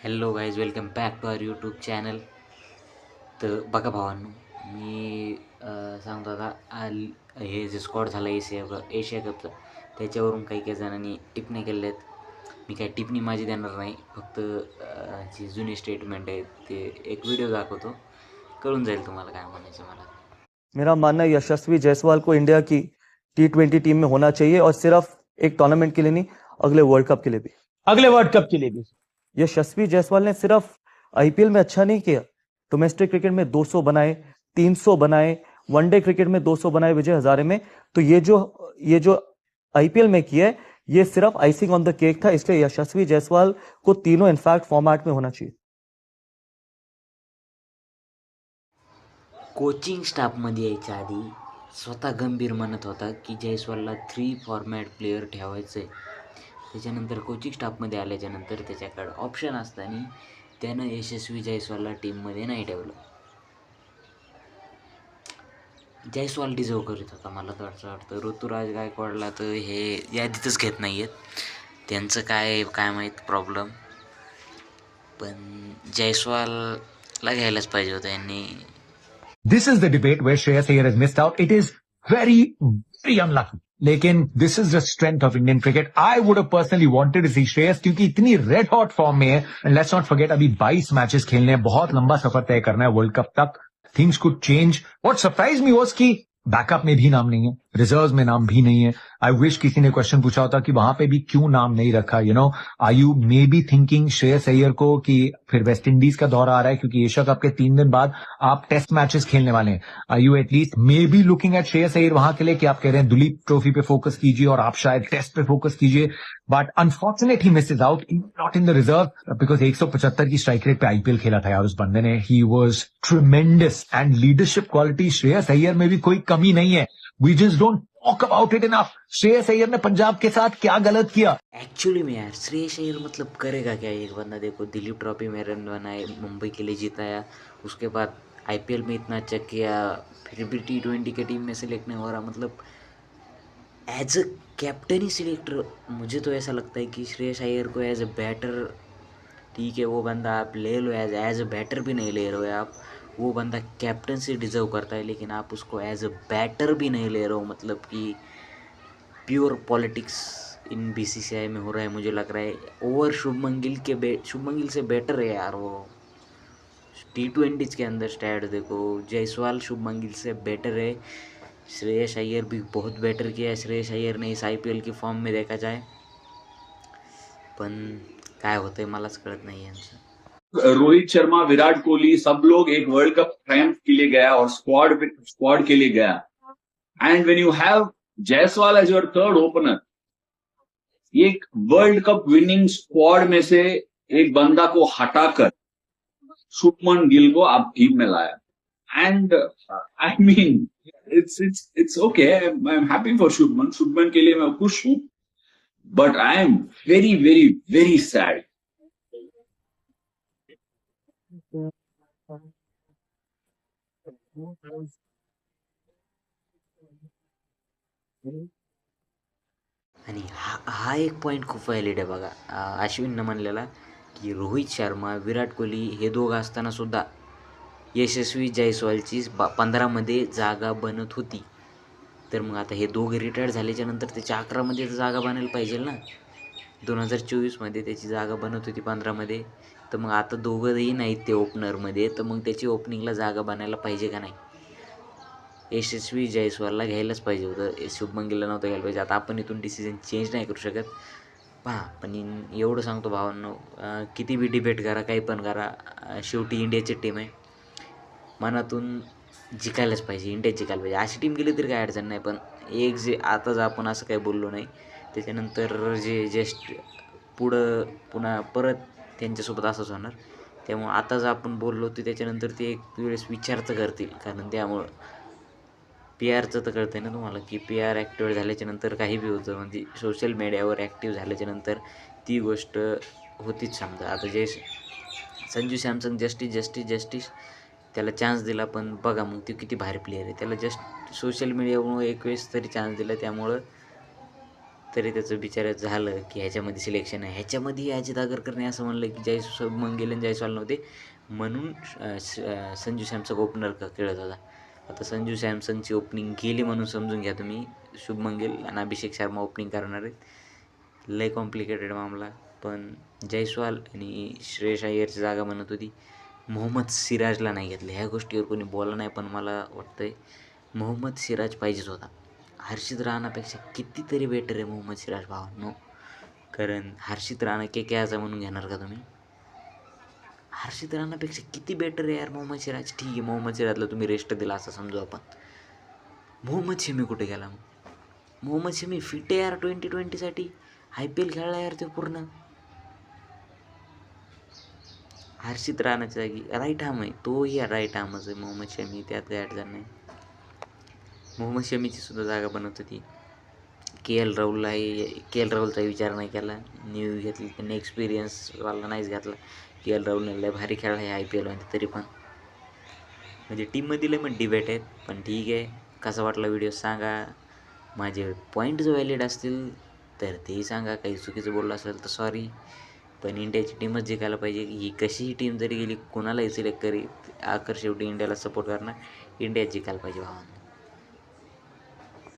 Hello guys, welcome back to our YouTube channel. तर बघा भावांनो, मी सांगतो आता हे जे स्कॉट झालं एशिया कपचं, त्याच्यावरून काही काही जणांनी टिप्पणी केलेल्या आहेत. मी काही टिप्पणी माझी देणार नाही, फक्त जी जुनी स्टेटमेंट आहे ते एक व्हिडिओ दाखवतो, कळून जाईल तुम्हाला काय म्हणायचं मला. मेरा मानना है यशस्वी जायसवाल को इंडिया की T20 टीम में होना चाहिए और सिर्फ एक टूर्नामेंट के लिए नहीं, अगले वर्ल्ड कप के लिए भी। अगले वर्ल्ड कप के लिए भी। यशस्वी जायसवाल ने सिर्फ आईपीएल में अच्छा नहीं किया, डोमेस्टिक क्रिकेट में 200 बनाए, 300 बनाए, वनडे क्रिकेट में 200 बनाए विजय हजारे में। तो ये जो आईपीएल में किया है, ये सिर्फ आइसिंग ऑन द केक था। इसलिए यशस्वी जायसवाल को तीनों इनफैक्ट फॉर्मेट में होना चाहिए। कोचिंग स्टाफमध्ये यायच्या आधी स्वतः गंभीर म्हणत होता की जयस्वालला 3 फॉर्मॅट प्लेयर ठेवायचं आहे. त्याच्यानंतर कोचिंग स्टाफमध्ये आल्याच्यानंतर त्याच्याकडं ऑप्शन असताना त्यानं यशस्वी जायस्वालला टीममध्ये नाही ठेवलं. जायस्वाल डिझर्व करीत होता, मला तर असं वाटतं. ऋतुराज गायकवाडला तर हे यादीतच घेत नाही आहेत. त्यांचं काय माहीत प्रॉब्लेम, पण जायस्वालला घ्यायलाच पाहिजे होतं यांनी. This is the debate where Shreyas Iyer has missed out. It is very, very unlucky. लेकिन this is the strength of Indian cricket. I would have personally wanted to see Shreyas क्योंकि इतनी red hot form में है. And let's not forget अभी 22 matches खेलने हैं, बहुत लंबा सफर तय करना है वर्ल्ड कप तक. Things could change. What surprised me was कि बैकअप में भी नाम नहीं है, रिजर्व में नाम भी नहीं है. आई विश किसी ने क्वेश्चन पूछा होता कि वहां पे भी क्यों नाम नहीं रखा. Are you maybe thinking Shreyas Iyer को कि फिर वेस्ट इंडीज का दौरा आ रहा है क्योंकि एशिया कप के 3 दिन बाद आप टेस्ट मैचेस खेलने वाले हैं. Are you at least maybe looking at Shreyas Iyer वहां के लिए कि आप कह रहे हैं दुलीप ट्रॉफी पे फोकस कीजिए और आप शायद टेस्ट पे फोकस कीजिए. But unfortunate he misses out, not in the reserve because 175 की स्ट्राइक रेट पे आईपीएल खेला था यार उस बंदे ने. He was tremendous and leadership quality Shreyas Iyer में भी कोई कमी नहीं है. We just don't talk about it enough. Shreyas Iyer ने पंजाब के साथ क्या गलत किया? एक्चुअली में यार, श्रेयस अय्यर मतलब करेगा क्या एक बंदा? देखो, दिलीप ट्रॉफी में रन बनाए, मुंबई के लिए जिताया, उसके बाद आईपीएल में इतना अच्छा किया, फिर भी T20 के टीम में सिलेक्ट नहीं हो रहा. मतलब as a captain he selector, मुझे तो ऐसा लगता है कि श्रेयस अय्यर को एज अ बैटर, ठीक है वो बंदा आप ले लो, एज अ बैटर भी नहीं ले रहे हो आप. वो बंदा कैप्टन से डिज़र्व करता है, लेकिन आप उसको एज अ बैटर भी नहीं ले रहे हो. मतलब कि प्योर पॉलिटिक्स इन बीसीसीआई में हो रहा है, मुझे लग रहा है. ओवर शुभमन गिल से बेटर है यार वो. T20 के अंदर स्टैट देखो, जायसवाल शुभमन गिल से बेटर है. श्रेयस अय्यर भी बहुत बेटर किया है श्रेयस अय्यर ने इस आईपीएल की फॉर्म में देखा जाए. पण काय होतंय मलाच कळत नाही यांचं. रोहित शर्मा, विराट कोहली, सब लोग एक वर्ल्ड कप ट्रायम्फ के लिए गया और स्क्वाड के लिए गया. And when you have Jaiswal as your third opener, एक वर्ल्ड कप विनिंग स्क्वाड में से एक बंदा को हटाकर शुभमन गिल को आप टीम में लाया. And I mean it's okay, I am happy for Shubman के लिए मैं खुश हूं. But I am very very very sad. आणि हा एक पॉईंट खूप व्हॅलिड आहे बघा. अश्विननं म्हणलेला की रोहित शर्मा, विराट कोहली हे दोघं असताना सुद्धा यशस्वी जायस्वालची 15मध्ये जागा बनत होती. तर मग आता हे दोघे रिटायर्ड झाल्याच्या नंतर त्याच्या 11मध्ये तर जागा बनायला पाहिजे ना. 2024मध्ये त्याची जागा बनत होती 15मध्ये, तर मग आता दोघंही नाहीत ते ओपनरमध्ये, तर मग त्याची ओपनिंगला जागा बनायला पाहिजे का नाही? यशस्वी जायस्वालला घ्यायलाच पाहिजे होतं, शुभमन गिलला नव्हतं घ्यायला पाहिजे. आता आपण इथून डिसिजन चेंज नाही करू शकत. पहा, पण एवढं सांगतो भावांनो, किती बी डिबेट करा, काही पण करा, शेवटी इंडियाची टीम आहे. मनातून जिंकायलाच पाहिजे, इंडिया जिंकायला पाहिजे. अशी टीम गेली तरी काय अडचण नाही, पण एक जे आताच आपण असं काही बोललो नाही, त्याच्यानंतर जे जस्ट पुन्हा परत त्यांच्यासोबत असंच होणार. त्यामुळं आताच आपण बोललो होतो, त्याच्यानंतर ते एक वेळेस विचार तर करतील. कारण त्यामुळं PR तर कळतं आहे ना तुम्हाला, की PR ॲक्टिवेट झाल्याच्यानंतर काही बी होतं. म्हणजे सोशल मीडियावर ॲक्टिव्ह झाल्याच्यानंतर ती गोष्ट होतीच. समजा आता संजू सॅमसन जस्टिस त्याला चान्स दिला, पण बघा मग ती किती भारी प्लेयर आहे. त्याला जस्ट सोशल मीडियामुळे एक वेळेस तरी चान्स दिला, त्यामुळं तरी त्याचं बिचारं झालं की ह्याच्यामध्ये सिलेक्शन आहे. ह्याच्यामध्ये अजित आगरकरने असं म्हणलं की शुभमन गिल आणि जायस्वाल नव्हते म्हणून संजू सॅमसंग ओपनर खेळत होता. आता संजू सॅमसंगची ओपनिंग गेली म्हणून समजून घ्या तुम्ही. शुभमन गिल आणि अभिषेक शर्मा ओपनिंग करणार आहेत. लय कॉम्प्लिकेटेड मामला. पण जयस्वाल आणि श्रेयस अय्यरची जागा म्हणत होती. मोहम्मद सिराजला नाही घेतलं. ह्या गोष्टीवर कोणी बोलला नाही, पण मला वाटतंय मोहम्मद सिराज पाहिजेच होता. हर्षित राणापेक्षा कितीतरी बेटर आहे मोहम्मद सिराज भावांनो. कारण हर्षित राणा के म्हणून घेणार का तुम्ही? हर्षित राणापेक्षा किती बेटर आहे यार मोहम्मद सिराज. ठीक आहे, मोहम्मद सिराजला तुम्ही रेस्ट दिला असं समजू आपण. मोहम्मद शमी कुठे गेला मग? मोहम्मद शमी फिट आहे यार 2020साठी. IPL खेळला यार ते पूर्ण. हर्षित राणाच्या जागी राईट आर्म आहे, तोही राईट आर्मच आहे मोहम्मद शमी, त्यात काही अडचण नाही. मोहम्मद शमीची सुद्धा जागा बनत होती. KL राहुलचा विचार नाही केला. न्यू घेतली त्यांनी, एक्सपिरियन्सवाला नाहीच घातला. KL राहुलने लय भारी खेळला आहे IPL मध्ये तरी पण. म्हणजे टीममधील पण डिबेट आहेत. पण ठीक आहे, कसा वाटला व्हिडिओ सांगा. माझे पॉईंट जर व्हॅलिड असतील तर तेही सांगा. काही चुकीचं बोललं असेल तर सॉरी. पण इंडियाची टीमच जिंकायला पाहिजे. ही कशीही टीम जरी गेली, कोणालाही सिलेक्ट करी, शेवटी इंडियाला सपोर्ट करणार. इंडियाच जिंकायला पाहिजे भावांनो.